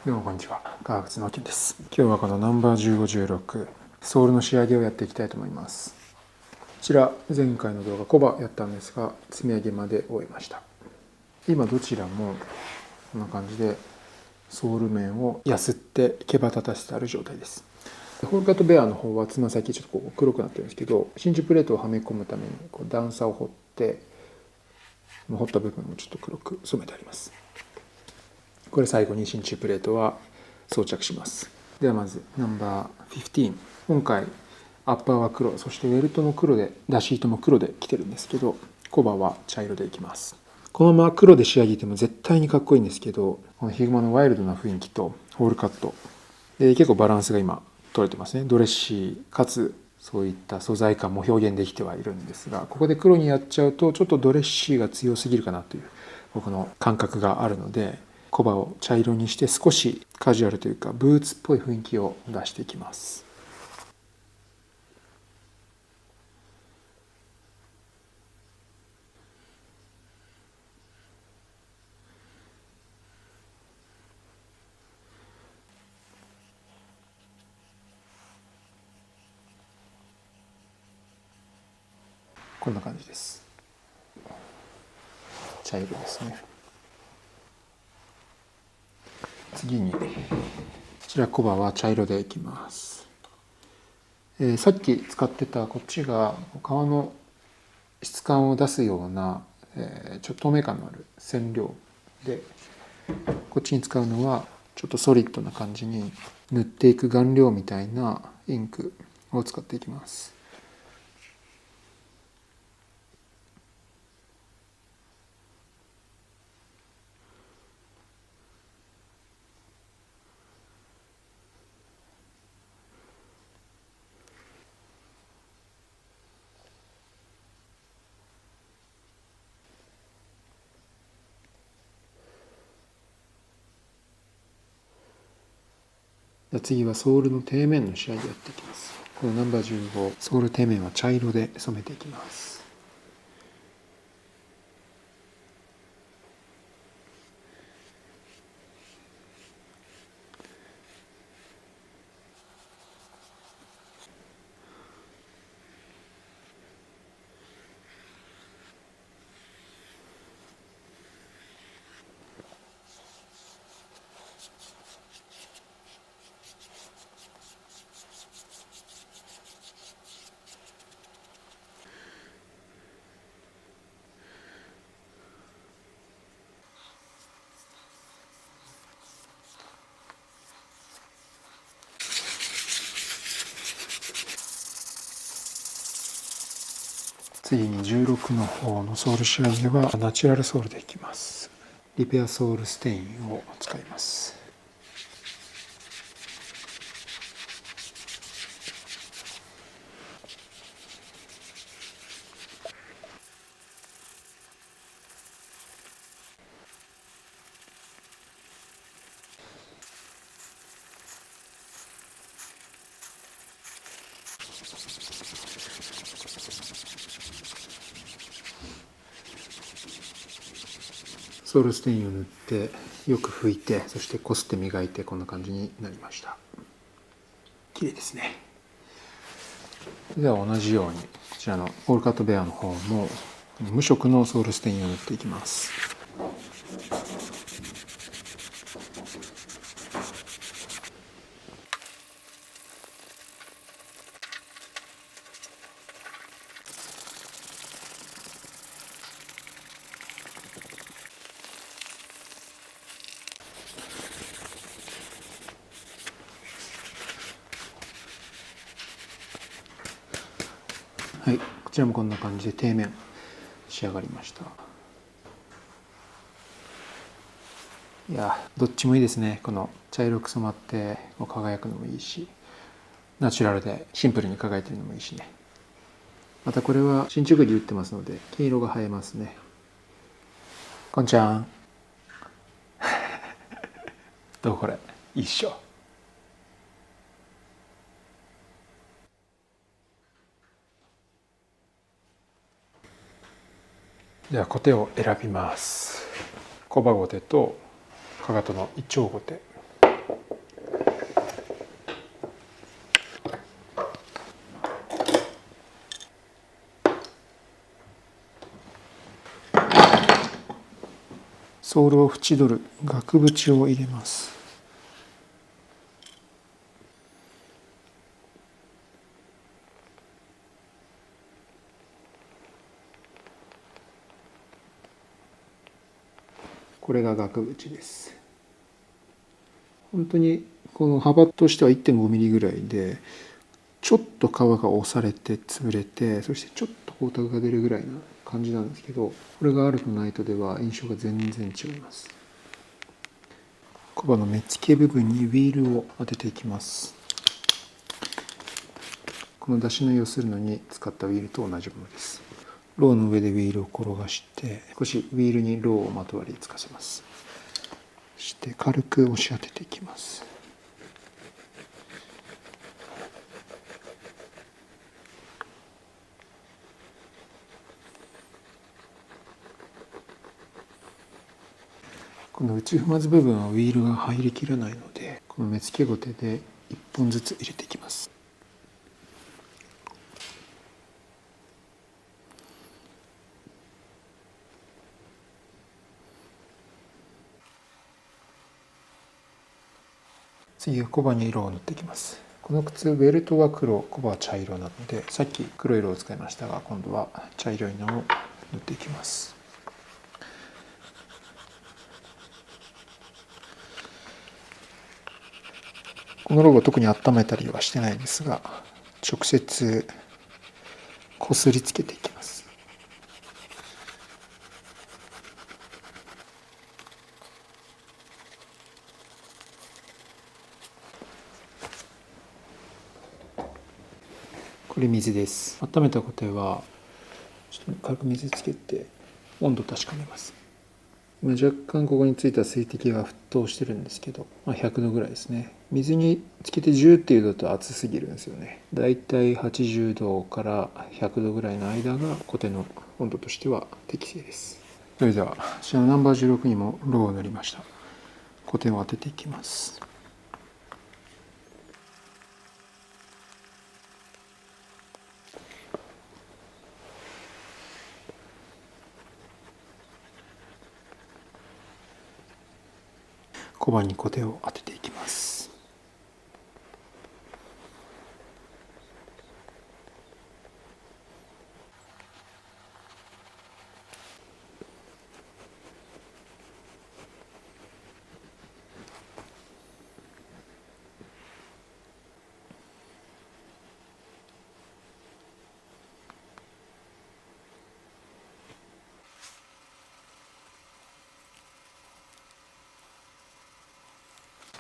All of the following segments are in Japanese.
どうもこんにちは、川口直樹です。今日はこのナンバー15、16ソールの仕上げをやっていきたいと思います。こちら前回の動画コバやったんですが、積み上げまで終えました。今どちらもこんな感じでソール面をやすって毛羽立たせてある状態です。ホールカットベアの方はつま先ちょっとこう黒くなってるんですけど、真鍮プレートをはめ込むためにこう段差を掘って掘った部分をちょっと黒く染めてあります。これ最後に真鍮プレートは装着します。ではまずナンバー15。今回アッパーは黒、そしてウェルトの黒でダシートも黒で着てるんですけど、コバは茶色でいきます。このまま黒で仕上げても絶対にかっこいいんですけど、このヒグマのワイルドな雰囲気とホールカットで結構バランスが今取れてますね。ドレッシーかつそういった素材感も表現できてはいるんですが、ここで黒にやっちゃうとちょっとドレッシーが強すぎるかなという僕の感覚があるので、コバを茶色にして少しカジュアルというかブーツっぽい雰囲気を出していきます。こんな感じです。茶色ですね。次にこちらコバは茶色でいきます。さっき使ってたこっちが革の質感を出すような、ちょっと透明感のある染料で、こっちに使うのはちょっとソリッドな感じに塗っていく顔料みたいなインクを使っていきます。次はソールの底面の仕上げをやっていきます。このナンバー15、ソール底面は茶色で染めていきます。次に16の方のソール仕上げはナチュラルソールでいきます。リペアソールステインを使います。ソールステインを塗ってよく拭いて、そしてこすって磨いてこんな感じになりました。綺麗ですね。では同じようにこちらのオールカットベアの方も無色のソールステインを塗っていきます。はい、こちらもこんな感じで底面仕上がりました。いや、どっちもいいですね。この茶色く染まって輝くのもいいし、ナチュラルでシンプルに輝いてるのもいいしね。またこれは真鍮釘打ってますので金色が映えますね。こんちゃんどうこれいいっしょ。ではコテを選びます。コバゴテとかかとのイチョウゴテ。ソールを縁取る額縁を入れます。これが額縁です。本当にこの幅としては 1.5 ミリぐらいで、ちょっと皮が押されて潰れて、そしてちょっと光沢が出るぐらいな感じなんですけど、これがあるとないとでは印象が全然違います。コバの目付け部分にウィールを当てていきます。この出し縫いをするのに使ったウィールと同じものです。ローの上でウィールを転がして、少しウィールにローをまとわりつかせます。そして軽く押し当てていきます。この内踏まず部分はウィールが入りきらないので、この目付けゴテで1本ずつ入れていきます。次はコバに色を塗っていきます。この靴、ベルトは黒、コバは茶色なので、さっき黒い色を使いましたが、今度は茶色いのを塗っていきます。このロゴ特に温めたりはしてないんですが、直接こすりつけていきます。これ水です。温めたコテはちょっと軽く水つけて温度確かめます。今若干ここについた水滴が沸騰してるんですけど、100度ぐらいですね。水につけて10っていう度と熱すぎるんですよね。だいたい80度から100度ぐらいの間がコテの温度としては適正です。それでは下のナンバー16にもローを塗りました。コテを当てていきます。小判にコテを当てていきます。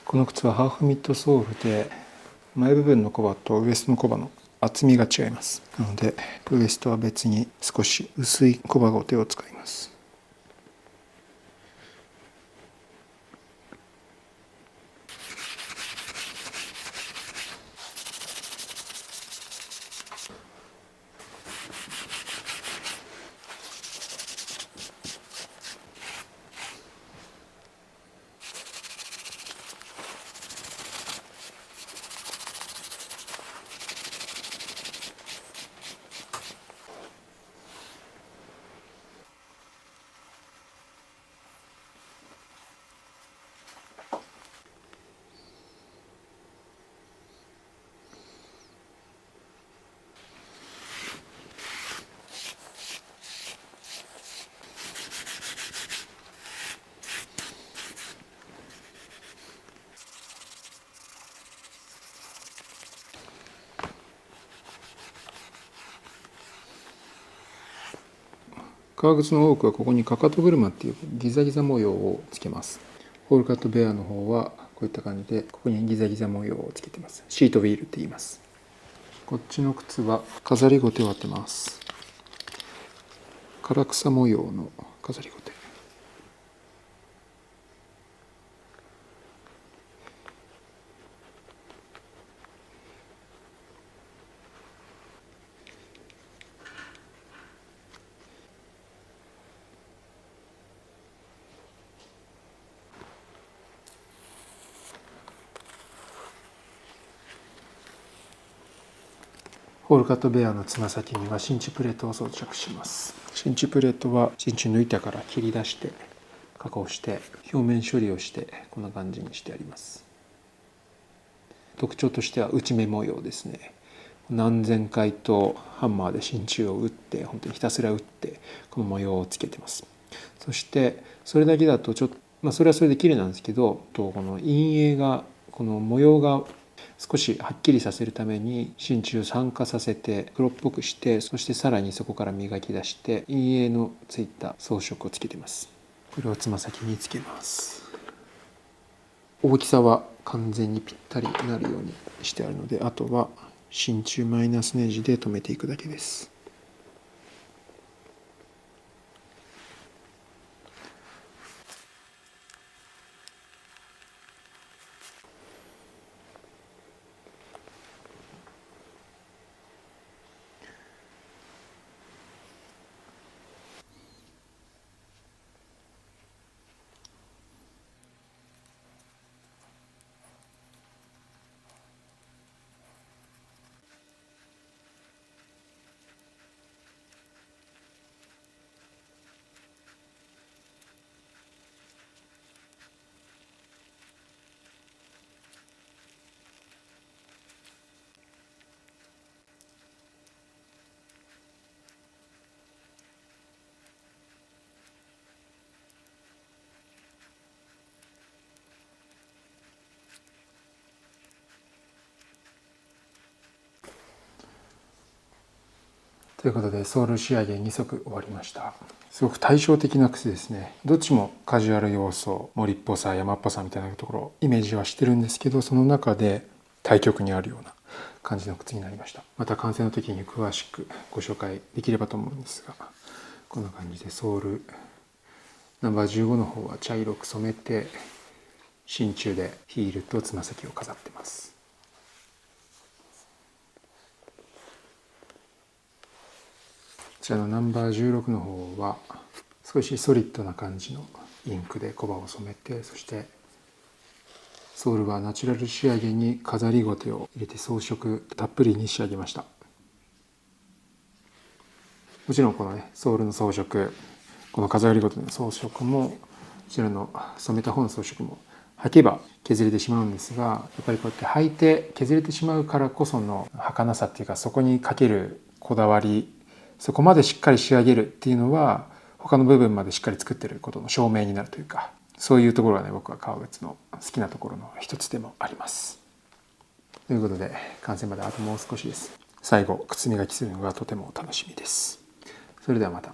この靴はハーフミッドソールで、前部分のコバとウエストのコバの厚みが違います。なのでウエストは別に少し薄いコバゴテを使います。革靴の多くはここにかかと車っていうギザギザ模様をつけます。ホールカットベアの方はこういった感じでここにギザギザ模様をつけてます。シートウィールって言います。こっちの靴は飾りゴテを当てます。唐草模様の飾りゴテ。ホールカットベアのつま先には新地プレートを装着します。新地プレートは新地抜いたから切り出して加工して表面処理をしてこんな感じにしてあります。特徴としては打ち目模様ですね。何千回とハンマーで真鍮を打って、本当にひたすら打ってこの模様をつけてます。そしてそれだけだとちょっと、それはそれで綺麗なんですけど、この陰影が、この模様が少しはっきりさせるために真鍮を酸化させて黒っぽくして、そしてさらにそこから磨き出して陰影のついた装飾をつけています。これをつま先につけます。大きさは完全にぴったりなるようにしてあるので、あとは真鍮マイナスネジで留めていくだけです。ということでソール仕上げ2足終わりました。すごく対照的な靴ですね。どっちもカジュアル要素、森っぽさ、山っぽさみたいなところイメージはしてるんですけど、その中で対極にあるような感じの靴になりました。また完成の時に詳しくご紹介できればと思うんですが、こんな感じでソールナンバー15の方は茶色く染めて真鍮でヒールとつま先を飾ってます。こちらのナンバー16の方は少しソリッドな感じのインクでコバを染めて、そしてソールはナチュラル仕上げに飾りゴテを入れて装飾たっぷりに仕上げました。もちろんこのねソールの装飾、この飾りゴテの装飾も、こちらの染めた方の装飾も履けば削れてしまうんですが、やっぱりこうやって履いて削れてしまうからこその儚さっていうか、そこにかけるこだわり、そこまでしっかり仕上げるっていうのは他の部分までしっかり作ってることの証明になるというか、そういうところがね僕は革靴の好きなところの一つでもあります。ということで完成まであともう少しです。最後靴磨きするのがとても楽しみです。それではまた。